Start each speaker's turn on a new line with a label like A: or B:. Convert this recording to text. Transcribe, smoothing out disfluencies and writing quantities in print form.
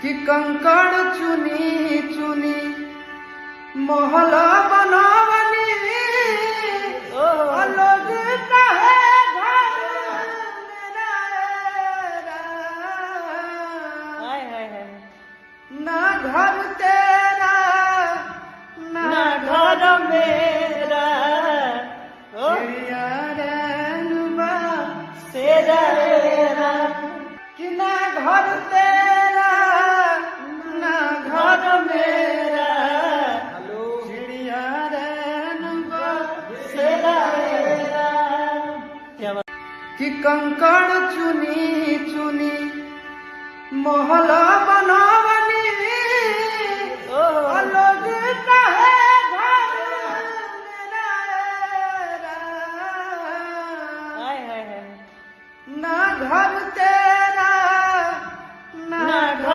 A: कि कंकड़ चुनी चुनी मोहल्ला बनावनी लोग कहे घर मेरा ना घर तेरा ना घर मेरा चिड़िया रेनुबा सेरा कि ना घर तेरा ना घर मेरा चिड़िया रेनुबा सेरा कि कंकड़ चुनी चुनी मोहल्ला